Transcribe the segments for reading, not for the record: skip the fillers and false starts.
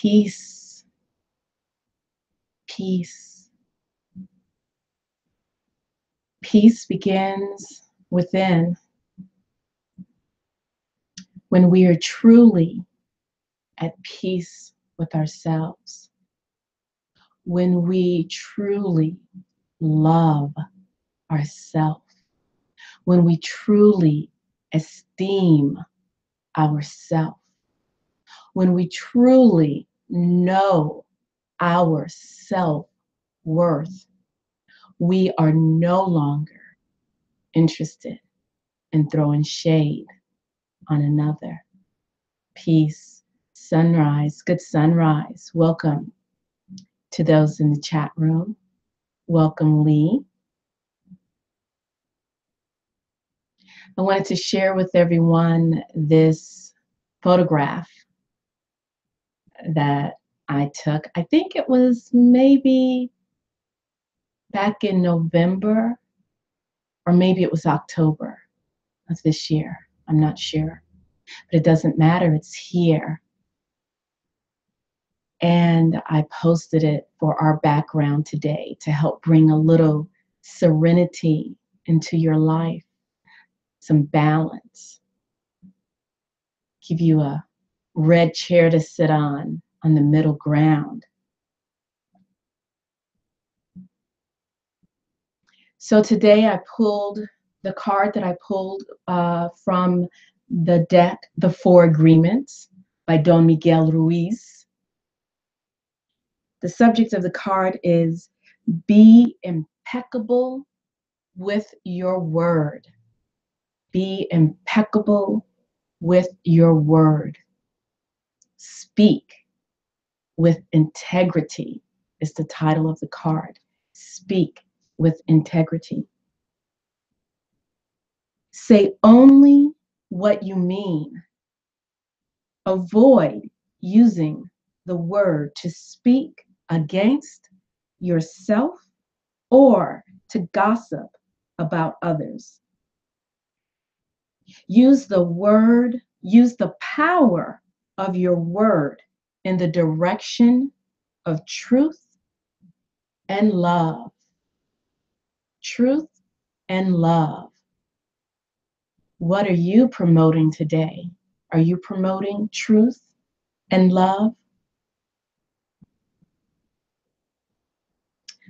peace, peace. Peace begins within when we are truly at peace with ourselves, when we truly love ourselves, when we truly esteem ourselves, when we truly know our self-worth, we are no longer interested in throwing shade on another. Peace, sunrise, good sunrise. Welcome to those in the chat room. Welcome, Lee. I wanted to share with everyone this photograph that I took. I think it was maybe back in November, or maybe it was October of this year. I'm not sure, but it doesn't matter. It's here. And I posted it for our background today to help bring a little serenity into your life, some balance, give you a red chair to sit on the middle ground. So today I pulled the card that I pulled from the deck, The Four Agreements by Don Miguel Ruiz. The subject of the card is be impeccable with your word. Be impeccable with your word. Speak with integrity is the title of the card. Speak with integrity. Say only what you mean. Avoid using the word to speak against yourself or to gossip about others. Use the word, use the power of your word in the direction of truth and love. Truth and love. What are you promoting today? Are you promoting truth and love?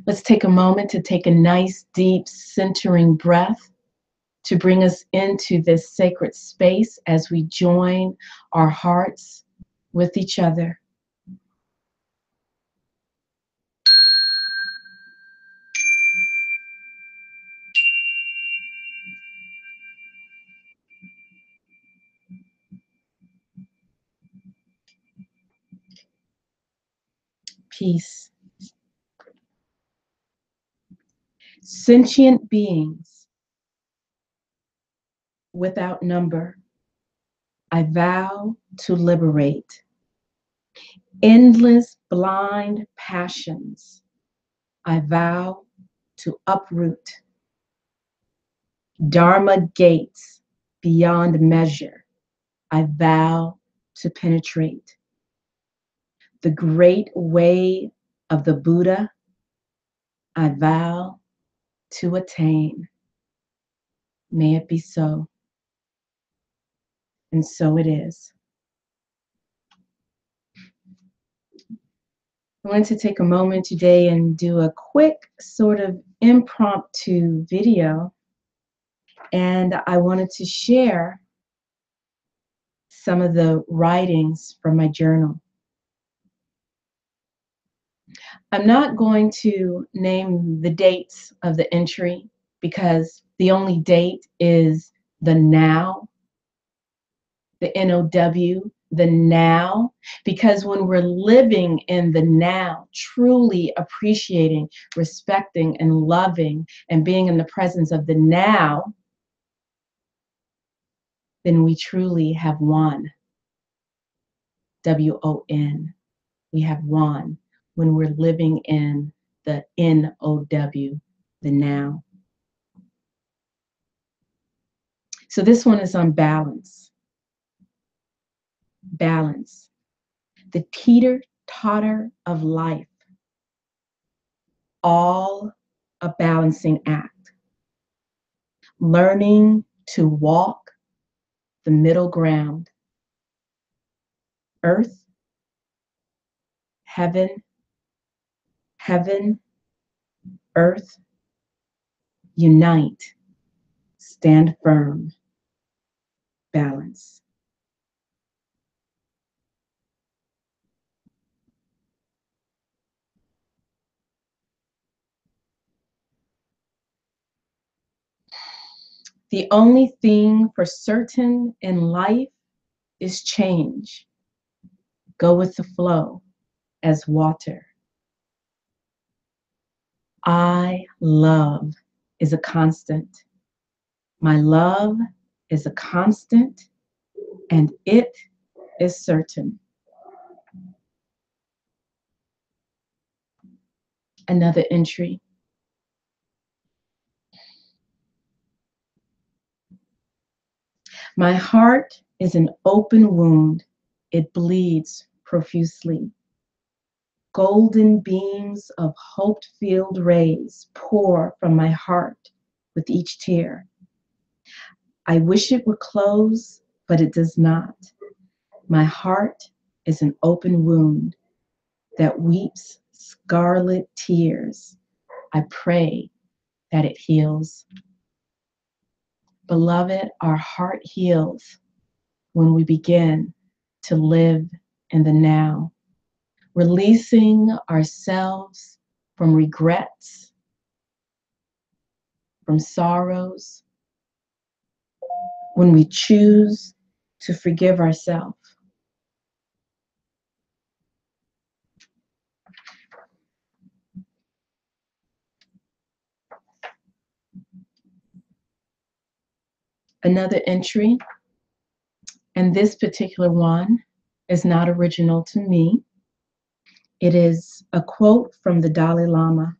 Let's take a moment to take a nice, deep, centering breath to bring us into this sacred space as we join our hearts with each other. Peace. Sentient beings without number, I vow to liberate. Endless blind passions, I vow to uproot. Dharma gates beyond measure, I vow to penetrate. The great way of the Buddha, I vow to attain. May it be so. And so it is. I want to take a moment today and do a quick sort of impromptu video. And I wanted to share some of the writings from my journal. I'm not going to name the dates of the entry because the only date is the now, the NOW, the now, because when we're living in the now, truly appreciating, respecting, and loving, and being in the presence of the now, then we truly have won. W-O-N. We have won when we're living in the N-O-W, the now. So this one is on balance. Balance. The teeter-totter of life, all a balancing act. Learning to walk the middle ground. Earth, heaven, heaven, earth, unite, stand firm, balance. The only thing for certain in life is change. Go with the flow as water. I love is a constant. My love is a constant, and it is certain. Another entry. My heart is an open wound. It bleeds profusely. Golden beams of hope-filled rays pour from my heart with each tear. I wish it would close, but it does not. My heart is an open wound that weeps scarlet tears. I pray that it heals. Beloved, our heart heals when we begin to live in the now, releasing ourselves from regrets, from sorrows, when we choose to forgive ourselves. Another entry, and this particular one is not original to me. It is a quote from the Dalai Lama.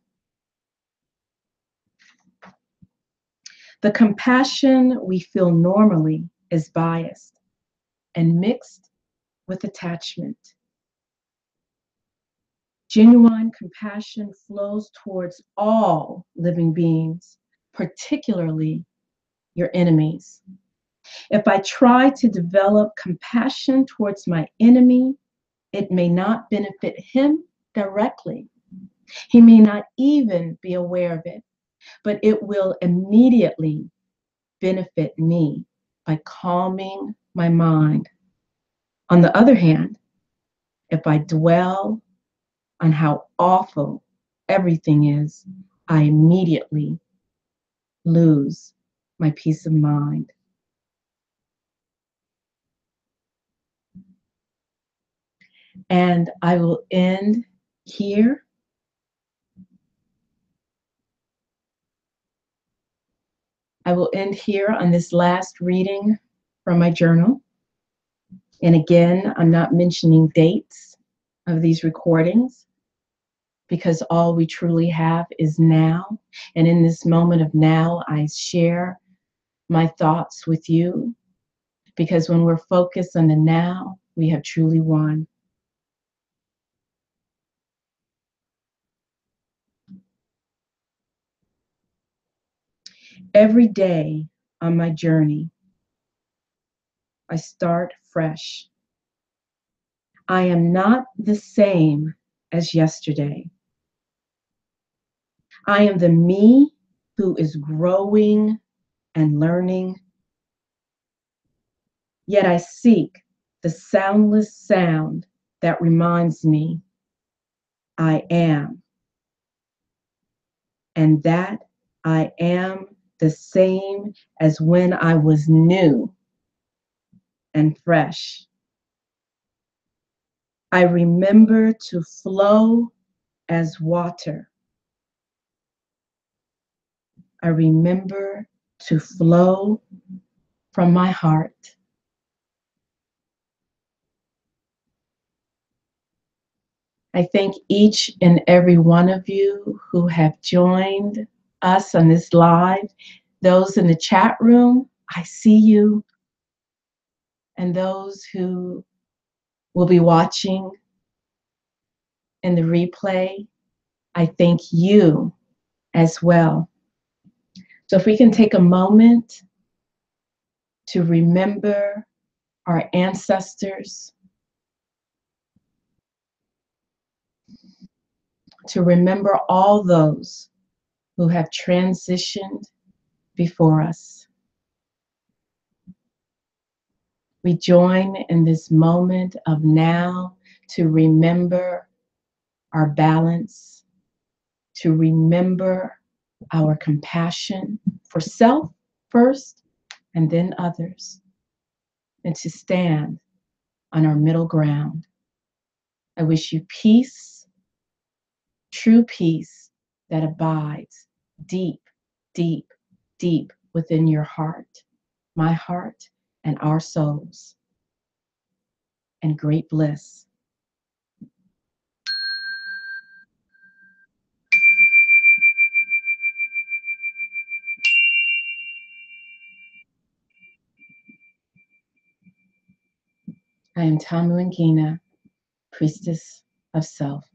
The compassion we feel normally is biased and mixed with attachment. Genuine compassion flows towards all living beings, particularly your enemies. If I try to develop compassion towards my enemy, it may not benefit him directly. He may not even be aware of it, but it will immediately benefit me by calming my mind. On the other hand, if I dwell on how awful everything is, I immediately lose my peace of mind. And I will end here. I will end here on this last reading from my journal. And again, I'm not mentioning dates of these recordings because all we truly have is now. And in this moment of now, I share my thoughts with you because when we're focused on the now, we have truly won. Every day on my journey, I start fresh. I am not the same as yesterday. I am the me who is growing and learning. Yet I seek the soundless sound that reminds me I am, and that I am the same as when I was new and fresh. I remember to flow as water. I remember to flow from my heart. I thank each and every one of you who have joined us on this live. Those in the chat room, I see you. And those who will be watching in the replay, I thank you as well. So if we can take a moment to remember our ancestors, to remember all those who have transitioned before us. We join in this moment of now to remember our balance, to remember our compassion for self first and then others, and to stand on our middle ground. I wish you peace, true peace that abides deep, deep, deep within your heart, my heart, and our souls, and great bliss. I am Tamu and Ngina, Priestess of Self.